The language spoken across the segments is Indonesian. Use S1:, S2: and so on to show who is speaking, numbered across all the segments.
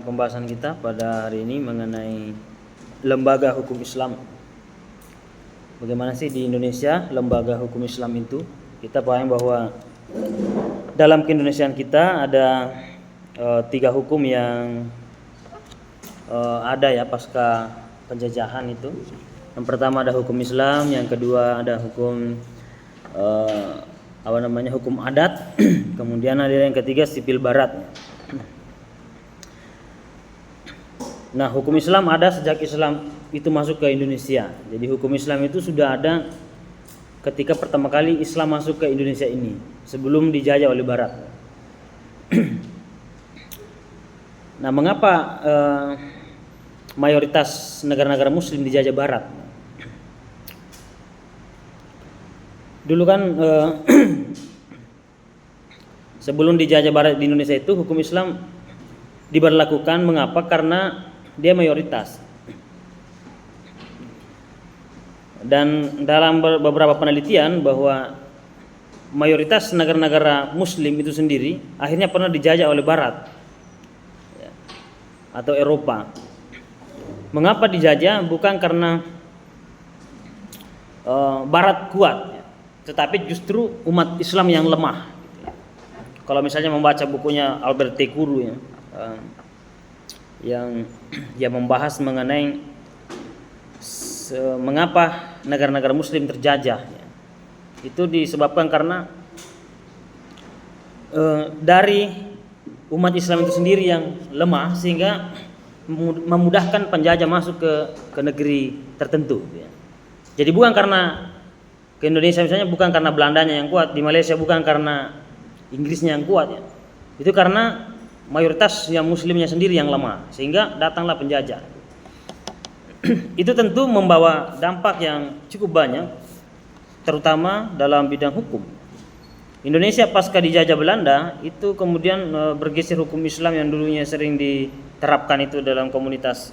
S1: Pembahasan kita pada hari ini mengenai lembaga hukum Islam. Bagaimana sih di Indonesia lembaga hukum Islam itu? Kita paham bahwa dalam keindonesiaan kita ada 3 hukum yang ada ya pasca penjajahan itu. Yang pertama ada hukum Islam, yang kedua ada hukum hukum adat, kemudian ada yang ketiga sipil barat. Nah, hukum Islam ada sejak Islam itu masuk ke Indonesia. Jadi hukum Islam itu sudah ada ketika pertama kali Islam masuk ke Indonesia ini, sebelum dijajah oleh Barat. Nah, mengapa mayoritas negara-negara Muslim dijajah Barat? Dulu kan sebelum dijajah Barat di Indonesia itu hukum Islam diberlakukan. Mengapa? Karena dia mayoritas. Dan dalam beberapa penelitian bahwa mayoritas negara-negara Muslim itu sendiri akhirnya pernah dijajah oleh Barat atau Eropa. Mengapa dijajah? Bukan karena Barat kuat, tetapi justru umat Islam yang lemah. Kalau misalnya membaca bukunya Albert T. Kuru yang dia membahas mengenai mengapa negara-negara Muslim terjajah, itu disebabkan karena dari umat Islam itu sendiri yang lemah, sehingga memudahkan penjajah masuk ke negeri tertentu. Jadi bukan karena ke Indonesia misalnya, bukan karena Belandanya yang kuat, di Malaysia bukan karena Inggrisnya yang kuat, itu karena mayoritas yang Muslimnya sendiri yang lemah, sehingga datanglah penjajah. Itu tentu membawa dampak yang cukup banyak, terutama dalam bidang hukum. Indonesia pasca dijajah Belanda itu kemudian bergeser hukum Islam yang dulunya sering diterapkan itu dalam komunitas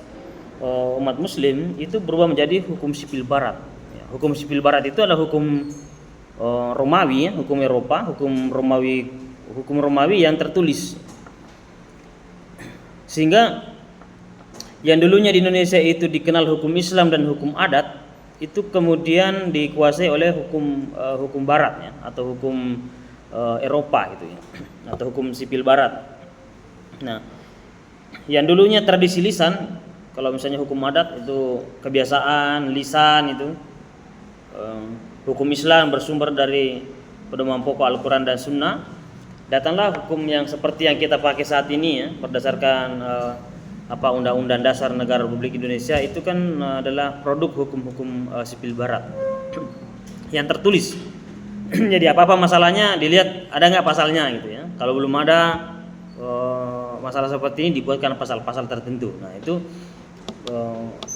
S1: umat Muslim, itu berubah menjadi hukum sipil Barat. Hukum sipil Barat itu adalah hukum Romawi, hukum Eropa, hukum Romawi yang tertulis. Sehingga yang dulunya di Indonesia itu dikenal hukum Islam dan hukum adat, itu kemudian dikuasai oleh hukum Barat, atau hukum Eropa gitu ya, atau hukum sipil Barat. Nah, yang dulunya tradisi lisan, kalau misalnya hukum adat itu kebiasaan lisan itu, hukum Islam bersumber dari pedoman pokok Al-Quran dan Sunnah. Datanglah hukum yang seperti yang kita pakai saat ini ya, berdasarkan Undang-Undang Dasar Negara Republik Indonesia, itu kan adalah produk hukum-hukum sipil Barat yang tertulis. Jadi apa-apa masalahnya dilihat ada nggak pasalnya gitu ya. Kalau belum ada masalah seperti ini, dibuatkan pasal-pasal tertentu. Nah, itu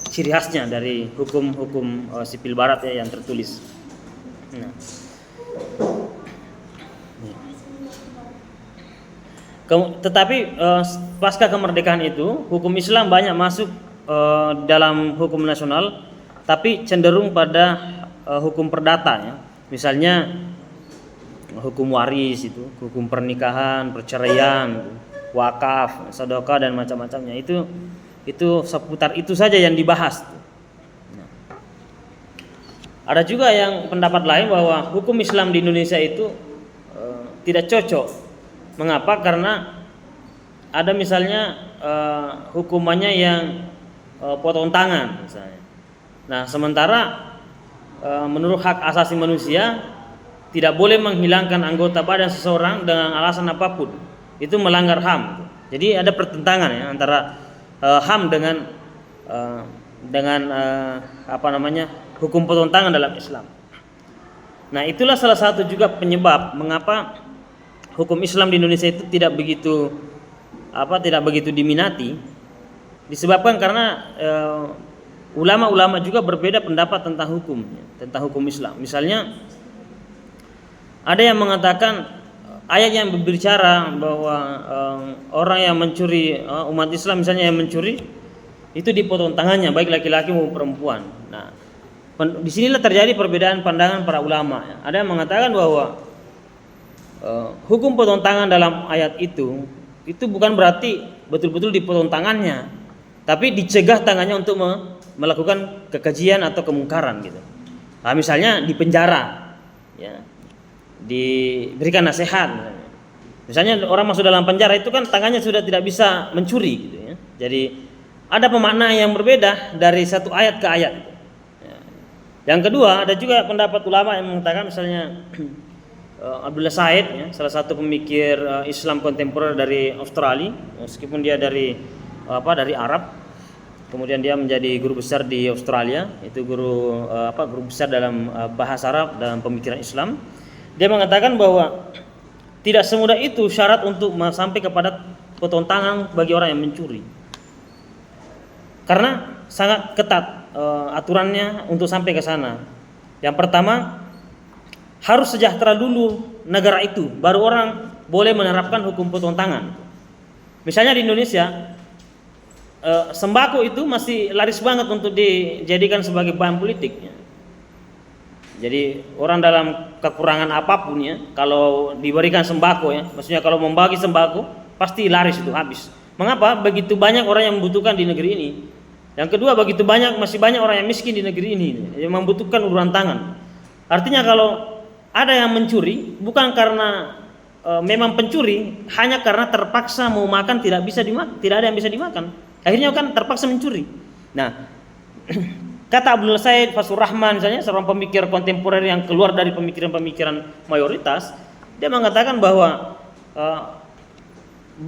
S1: ciri khasnya dari hukum-hukum sipil Barat ya, yang tertulis. Nah, tetapi pasca kemerdekaan itu hukum Islam banyak masuk dalam hukum nasional, tapi cenderung pada hukum perdata ya. Misalnya hukum waris itu, hukum pernikahan, perceraian, wakaf, sedekah dan macam-macamnya. Itu seputar itu saja yang dibahas. Nah, ada juga yang pendapat lain bahwa hukum Islam di Indonesia itu tidak cocok. Mengapa? Karena ada misalnya hukumannya yang potong tangan misalnya. Nah, sementara menurut hak asasi manusia tidak boleh menghilangkan anggota badan seseorang dengan alasan apapun. Itu melanggar HAM. Jadi ada pertentangan ya antara HAM dengan hukum potong tangan dalam Islam. Nah, itulah salah satu juga penyebab mengapa hukum Islam di Indonesia itu tidak begitu diminati, disebabkan karena ulama-ulama juga berbeda pendapat tentang hukum Islam. Misalnya ada yang mengatakan ayat yang berbicara bahwa orang yang mencuri, umat Islam misalnya yang mencuri itu dipotong tangannya, baik laki-laki maupun perempuan. Nah, disinilah terjadi perbedaan pandangan para ulama. Ada yang mengatakan bahwa hukum potong tangan dalam ayat itu bukan berarti betul-betul dipotong tangannya, tapi dicegah tangannya untuk melakukan kekejian atau kemungkaran gitu. Nah, misalnya di penjara, ya, diberikan nasihat. Misalnya orang masuk dalam penjara itu kan tangannya sudah tidak bisa mencuri gitu ya. Jadi ada pemaknaan yang berbeda dari satu ayat ke ayat. Ya. Yang kedua, ada juga pendapat ulama yang mengatakan misalnya Abdullah Said, ya, salah satu pemikir Islam kontemporer dari Australia, meskipun dia dari Arab, kemudian dia menjadi guru besar di Australia, itu guru besar dalam bahasa Arab dalam pemikiran Islam. Dia mengatakan bahwa tidak semudah itu syarat untuk sampai kepada potong tangan bagi orang yang mencuri, karena sangat ketat aturannya untuk sampai ke sana. Yang pertama, harus sejahtera dulu negara itu, baru orang boleh menerapkan hukum potong tangan. Misalnya di Indonesia, sembako itu masih laris banget untuk dijadikan sebagai bahan politik. Jadi orang dalam kekurangan apapun ya, kalau diberikan sembako ya, maksudnya kalau membagi sembako pasti laris itu habis. Mengapa? Begitu banyak orang yang membutuhkan di negeri ini. Yang kedua, masih banyak orang yang miskin di negeri ini yang membutuhkan uluran tangan. Artinya kalau ada yang mencuri bukan karena memang pencuri, hanya karena terpaksa mau makan tidak ada yang bisa dimakan. Akhirnya kan terpaksa mencuri. Nah, kata Abdul Said Fasur Rahman misalnya, seorang pemikir kontemporer yang keluar dari pemikiran-pemikiran mayoritas, dia mengatakan bahwa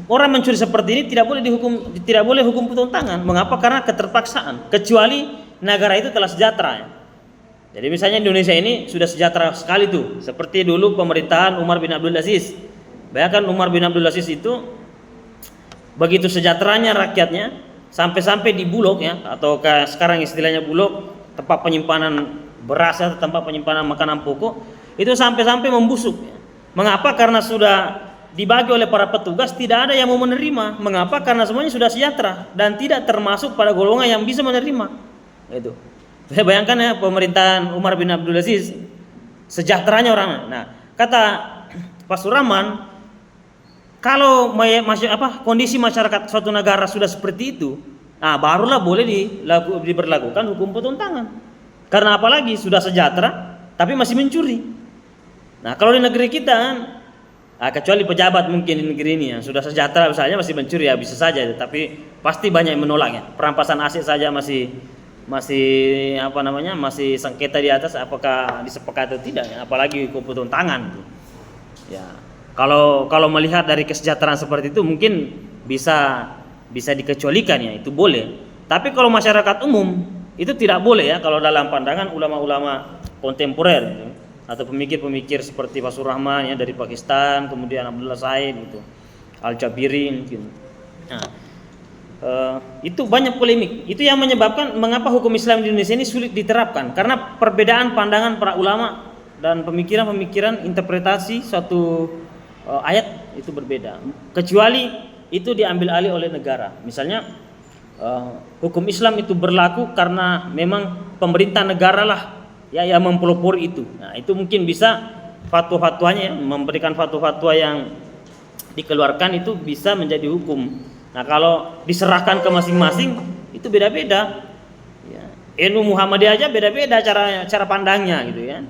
S1: orang mencuri seperti ini tidak boleh hukum potong tangan. Mengapa? Karena keterpaksaan. Kecuali negara itu telah sejahtera. Ya. Jadi misalnya Indonesia ini sudah sejahtera sekali tuh, seperti dulu pemerintahan Umar bin Abdul Aziz. Bayangkan Umar bin Abdul Aziz itu begitu sejahteranya rakyatnya, sampai-sampai di Bulog ya, atau sekarang istilahnya Bulog, tempat penyimpanan beras atau tempat penyimpanan makanan pokok, itu sampai-sampai membusuk. Ya. Mengapa? Karena sudah dibagi oleh para petugas, tidak ada yang mau menerima. Mengapa? Karena semuanya sudah sejahtera dan tidak termasuk pada golongan yang bisa menerima. Itu. Saya bayangkan ya pemerintahan Umar bin Abdul Aziz, sejahteranya orang. Nah, kata Pak Suraman, kalau kondisi masyarakat suatu negara sudah seperti itu, nah barulah boleh diberlakukan hukum potong tangan. Karena apalagi sudah sejahtera tapi masih mencuri. Nah, kalau di negeri kita kecuali pejabat mungkin di negeri ini yang sudah sejahtera misalnya masih mencuri ya bisa saja, tapi pasti banyak yang menolaknya. Perampasan aset saja masih sengketa di atas apakah disepakati atau tidak ya, apalagi hukum potong tangan gitu. Ya, kalau melihat dari kesejahteraan seperti itu mungkin bisa dikecualikan ya, itu boleh. Tapi kalau masyarakat umum itu tidak boleh ya, kalau dalam pandangan ulama-ulama kontemporer gitu, atau pemikir-pemikir seperti Fasur Rahman ya dari Pakistan, kemudian Abdullah Said gitu, Al-Jabiri mungkin. Nah, itu banyak polemik. Itu yang menyebabkan mengapa hukum Islam di Indonesia ini sulit diterapkan, karena perbedaan pandangan para ulama dan pemikiran-pemikiran interpretasi suatu ayat itu berbeda. Kecuali itu diambil alih oleh negara. Misalnya hukum Islam itu berlaku karena memang pemerintah negara lah ya yang mempelopori itu. Nah, itu mungkin bisa fatwa-fatwanya memberikan fatwa-fatwa yang dikeluarkan itu bisa menjadi hukum. Nah, kalau diserahkan ke masing-masing itu beda-beda. Ya. NU Muhammadiyah aja beda-beda cara pandangnya gitu ya.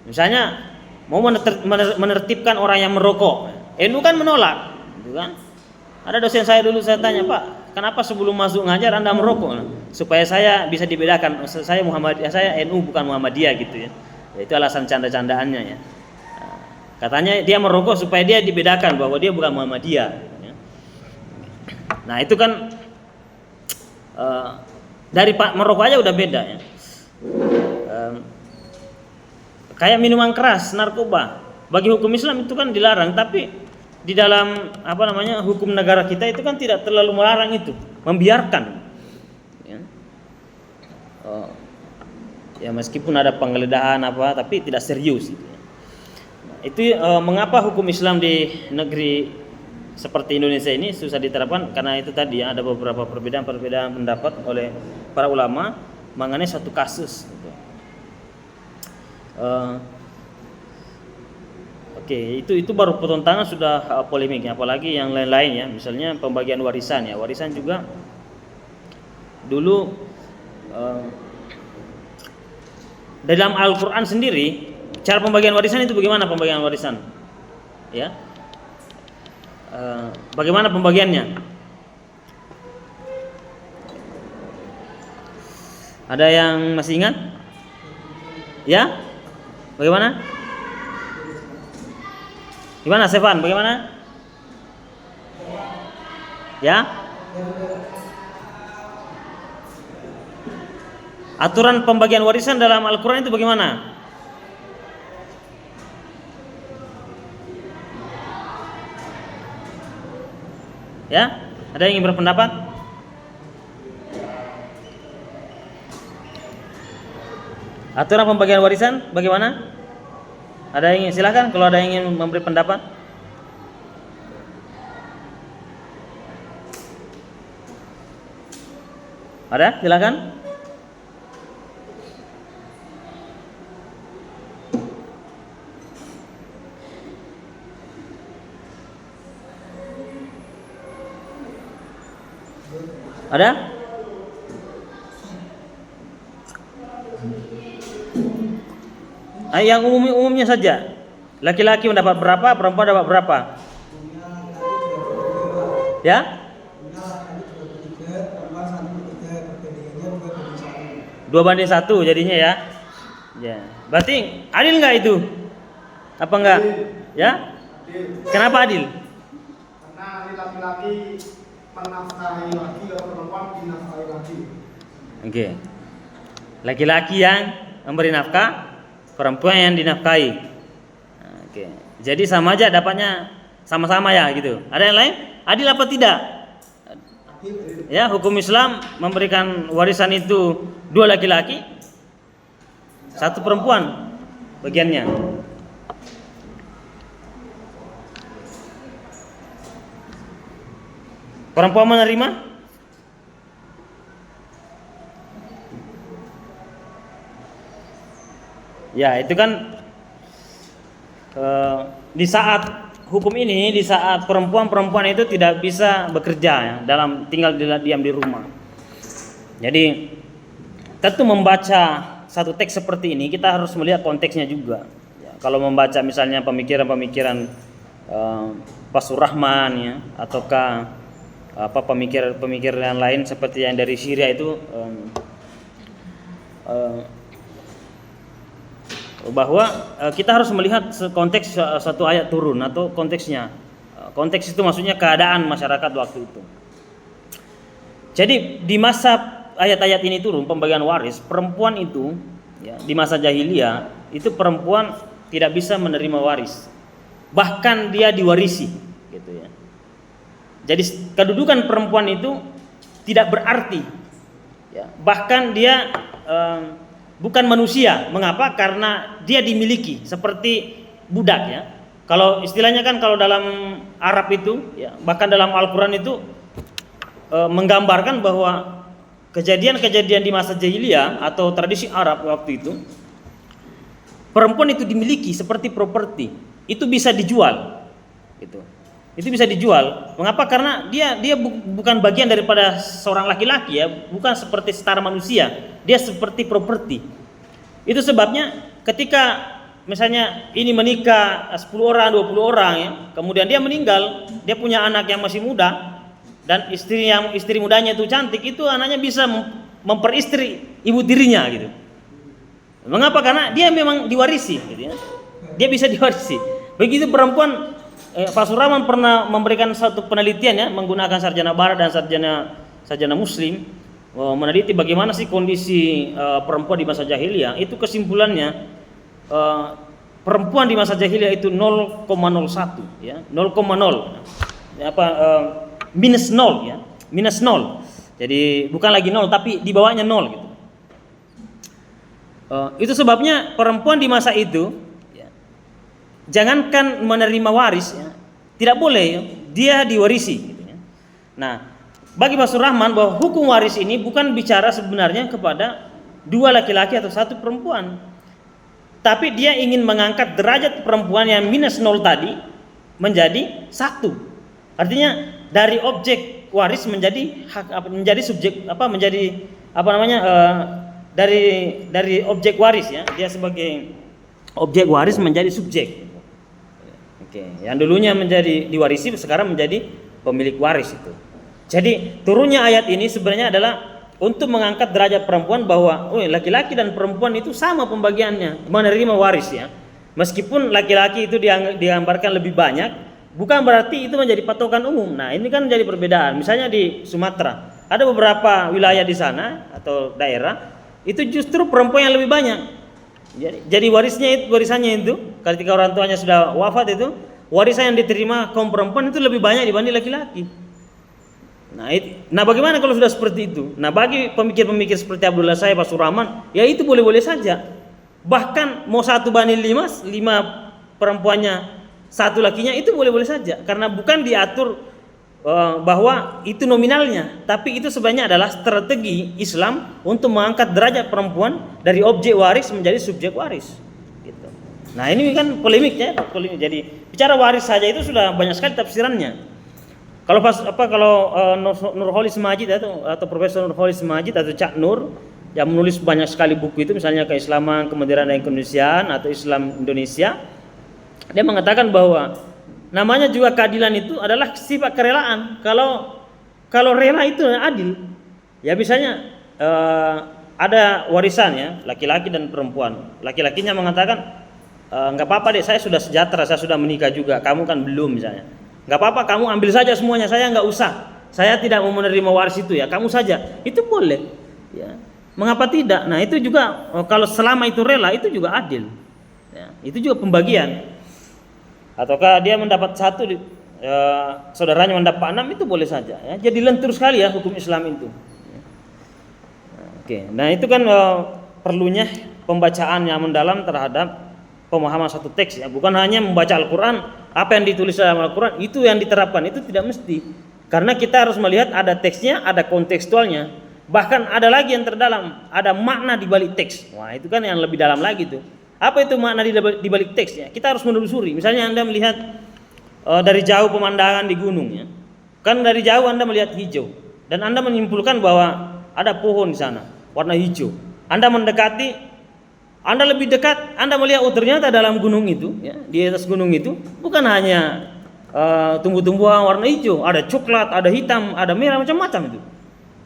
S1: Misalnya mau menertibkan orang yang merokok, NU kan menolak, gitu kan? Ada dosen saya dulu, saya tanya, Pak, kenapa sebelum masuk ngajar Anda merokok? Nah, supaya saya bisa dibedakan, saya Muhammadiyah, saya NU bukan Muhammadiyah gitu ya. Itu alasan canda-candaannya ya. Nah, katanya dia merokok supaya dia dibedakan bahwa dia bukan Muhammadiyah. Nah itu kan dari merokok aja udah beda ya. Kayak minuman keras, narkoba, bagi hukum Islam itu kan dilarang, tapi di dalam hukum negara kita itu kan tidak terlalu melarang itu, membiarkan. Ya, ya meskipun ada penggeledahan tapi tidak serius. Gitu ya. Nah, itu mengapa hukum Islam di negeri seperti Indonesia ini susah diterapkan, karena itu tadi ya, ada beberapa perbedaan pendapat oleh para ulama mengenai satu kasus gitu. Oke, itu baru pertentangan sudah polemiknya, apalagi yang lain-lain ya, misalnya pembagian warisan ya. Warisan juga dulu dalam Al-Qur'an sendiri cara pembagian warisan itu bagaimana pembagian warisan? Ya. Bagaimana pembagiannya? Ada yang masih ingat? Ya? Bagaimana? Gimana Stefan? Bagaimana? Ya? Aturan pembagian warisan dalam Al-Qur'an itu bagaimana? Ya? Ada yang ingin berpendapat? Aturan pembagian warisan bagaimana? Ada yang ingin, silakan kalau ada yang ingin memberi pendapat. Ada? Silakan. Ada? Yang umumnya saja. Laki-laki mendapat berapa, perempuan dapat berapa? Ya? 2:1 jadinya ya. Ya. Berarti adil nggak itu? Apa enggak? Ya? Kenapa adil?
S2: Karena laki-laki menafkahi laki dan perempuan dinafkahi laki.
S1: Oke. Laki-laki yang memberi nafkah, perempuan yang dinafkahi. Oke. Jadi sama aja dapatnya sama-sama ya gitu. Ada yang lain? Adil apa tidak? Ya, hukum Islam memberikan warisan itu 2 laki-laki, 1 perempuan bagiannya. Perempuan menerima? Ya, itu kan di saat hukum ini, di saat perempuan itu tidak bisa bekerja ya, dalam tinggal diam di rumah. Jadi tentu membaca satu teks seperti ini kita harus melihat konteksnya juga. Ya, kalau membaca misalnya pemikiran-pemikiran Pak Surahman ya, ataukah pemikiran lain seperti yang dari Syria itu bahwa kita harus melihat konteks satu ayat turun atau konteksnya. Konteks itu maksudnya keadaan masyarakat waktu itu. Jadi di masa ayat-ayat ini turun pembagian waris, perempuan itu ya, di masa jahiliyah itu perempuan tidak bisa menerima waris. Bahkan dia diwarisi gitu ya. Jadi kedudukan perempuan itu tidak berarti ya. Bahkan dia bukan manusia. Mengapa? Karena dia dimiliki seperti budak ya. Kalau istilahnya kan kalau dalam Arab itu ya, bahkan dalam Al-Qur'an itu menggambarkan bahwa kejadian-kejadian di masa jahiliyah atau tradisi Arab waktu itu, perempuan itu dimiliki seperti properti. Itu bisa dijual gitu. Itu bisa dijual. Mengapa? Karena dia bukan bagian daripada seorang laki-laki ya, bukan seperti setara manusia. Dia seperti properti. Itu sebabnya ketika misalnya ini menikah 10 orang, 20 orang ya, kemudian dia meninggal, dia punya anak yang masih muda dan istri mudanya itu cantik, itu anaknya bisa memperistri ibu tirinya gitu. Mengapa? Karena dia memang diwarisi gitu ya. Dia bisa diwarisi. Begitu perempuan Pak Surahman pernah memberikan satu penelitian ya, menggunakan sarjana barat dan sarjana muslim, meneliti bagaimana sih kondisi perempuan di masa jahiliyah. Itu kesimpulannya perempuan di masa jahiliyah itu 0,01 ya, 0,0 minus 0 ya, minus 0. Jadi bukan lagi 0 tapi di bawahnya 0 gitu. Itu sebabnya perempuan di masa itu jangankan menerima waris ya, tidak boleh ya, dia diwarisi gitu ya. Nah, bagi Pak Surahman bahwa hukum waris ini bukan bicara sebenarnya kepada 2 laki-laki atau 1 perempuan. tapi dia ingin mengangkat derajat perempuan yang minus 0 tadi menjadi 1. Artinya dari objek waris menjadi menjadi subjek menjadi dari objek waris ya, dia sebagai objek waris menjadi subjek. Oke, yang dulunya menjadi diwarisi sekarang menjadi pemilik waris itu. Jadi turunnya ayat ini sebenarnya adalah untuk mengangkat derajat perempuan bahwa laki-laki dan perempuan itu sama pembagiannya menerima waris ya. Meskipun laki-laki itu digambarkan lebih banyak, bukan berarti itu menjadi patokan umum. Nah, ini kan jadi perbedaan. Misalnya di Sumatera, ada beberapa wilayah di sana atau daerah itu justru perempuan yang lebih banyak. Jadi warisannya itu ketika orang tuanya sudah wafat itu, warisan yang diterima kaum perempuan itu lebih banyak dibanding laki-laki. Nah, bagaimana kalau sudah seperti itu? Nah, bagi pemikir-pemikir seperti Abdullah Said, Pak Surahman, ya itu boleh-boleh saja. Bahkan mau 1:5 perempuannya, 1 lakinya, itu boleh-boleh saja. Karena bukan diatur bahwa itu nominalnya, tapi itu sebenarnya adalah strategi Islam untuk mengangkat derajat perempuan dari objek waris menjadi subjek waris. Gitu. Nah, ini kan polemiknya. Jadi bicara waris saja itu sudah banyak sekali tafsirannya. Kalau Nurholis Majid atau Profesor Nurholis Majid atau Cak Nur yang menulis banyak sekali buku itu, misalnya Keislaman, Kemodernan dan Keindonesiaan atau Islam Indonesia, dia mengatakan bahwa namanya juga keadilan itu adalah sifat kerelaan. Kalau rela itu adil. Ya misalnya ada warisan ya, laki-laki dan perempuan. Laki-lakinya mengatakan nggak apa-apa deh, saya sudah sejahtera, saya sudah menikah juga, kamu kan belum misalnya. Nggak apa-apa, kamu ambil saja semuanya, saya nggak usah. Saya tidak mau menerima waris itu ya, kamu saja. Itu boleh. Ya. Mengapa tidak? Nah itu juga kalau selama itu rela itu juga adil. Ya. Itu juga pembagian. Ataukah dia mendapat 1, saudaranya mendapat 6, itu boleh saja. Ya. Jadi lentur sekali ya hukum Islam itu. Oke, nah itu kan perlunya pembacaan yang mendalam terhadap pemahaman satu teks ya, bukan hanya membaca Al-Quran, apa yang ditulis dalam Al-Quran itu yang diterapkan, itu tidak mesti. Karena kita harus melihat ada teksnya, ada kontekstualnya, bahkan ada lagi yang terdalam, ada makna di balik teks. Wah, itu kan yang lebih dalam lagi tuh. Apa itu makna di balik teksnya? Kita harus menelusuri. Misalnya Anda melihat dari jauh pemandangan di gunung ya. Kan dari jauh Anda melihat hijau dan Anda menyimpulkan bahwa ada pohon di sana warna hijau. Anda mendekati, Anda lebih dekat, Anda melihat ternyata dalam gunung itu, ya, di atas gunung itu bukan hanya tumbuh-tumbuhan warna hijau, ada coklat, ada hitam, ada merah, macam-macam itu.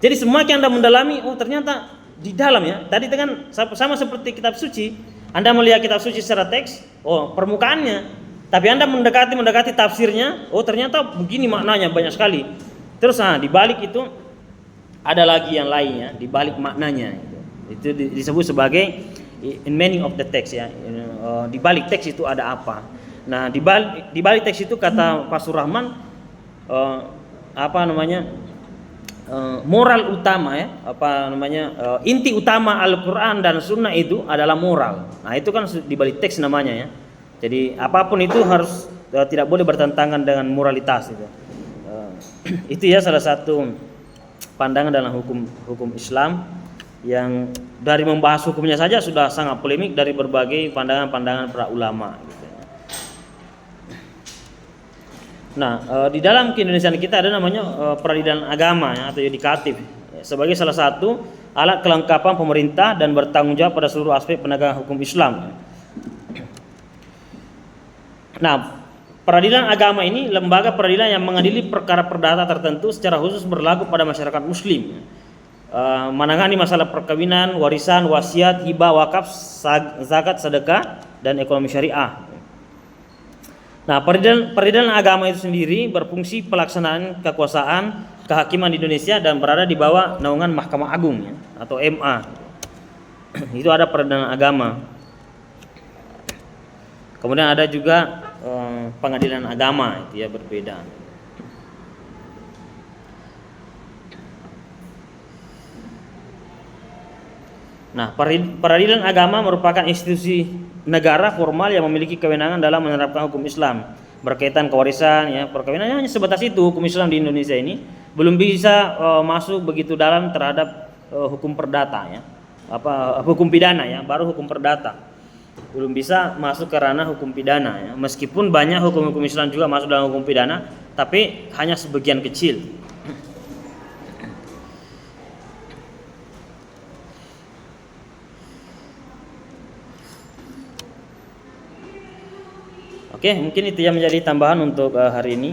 S1: Jadi semakin Anda mendalami, ternyata di dalam ya. Tadi kan sama seperti kitab suci, Anda melihat kitab suci secara teks, permukaannya, tapi Anda mendekati tafsirnya, ternyata begini maknanya banyak sekali. Terus di balik itu ada lagi yang lainnya, di balik maknanya itu disebut sebagai in meaning of the text ya. Di balik teks itu ada apa? Nah, di balik teks itu kata Pak Surahman moral utama ya, inti utama Al-Qur'an dan Sunnah itu adalah moral. Nah, itu kan di balik teks namanya ya. Jadi apapun itu harus tidak boleh bertentangan dengan moralitas itu. Itu ya salah satu pandangan dalam hukum Islam yang dari membahas hukumnya saja sudah sangat polemik dari berbagai pandangan-pandangan para ulama gitu. Nah, di dalam keindonesiaan kita ada namanya peradilan agama ya, atau yudikatif sebagai salah satu alat kelengkapan pemerintah dan bertanggung jawab pada seluruh aspek penegakan hukum Islam. Nah, peradilan agama ini lembaga peradilan yang mengadili perkara perdata tertentu secara khusus berlaku pada masyarakat muslim. Menangani masalah perkawinan, warisan, wasiat, hibah, wakaf, zakat, sedekah, dan ekonomi syariah. Nah, peradilan agama itu sendiri berfungsi pelaksanaan kekuasaan kehakiman di Indonesia dan berada di bawah naungan Mahkamah Agung ya, atau MA. Itu ada peradilan agama. Kemudian ada juga pengadilan agama, itu ya berbeda. Nah, peradilan agama merupakan institusi negara formal yang memiliki kewenangan dalam menerapkan hukum Islam berkaitan kewarisan ya, perkawinan hanya sebatas itu. Hukum Islam di Indonesia ini belum bisa masuk begitu dalam terhadap hukum perdata ya, hukum pidana ya, baru hukum perdata. belum bisa masuk ke ranah hukum pidana ya. Meskipun banyak hukum-hukum Islam juga masuk dalam hukum pidana, tapi hanya sebagian kecil. Oke, mungkin itu yang menjadi tambahan untuk hari ini.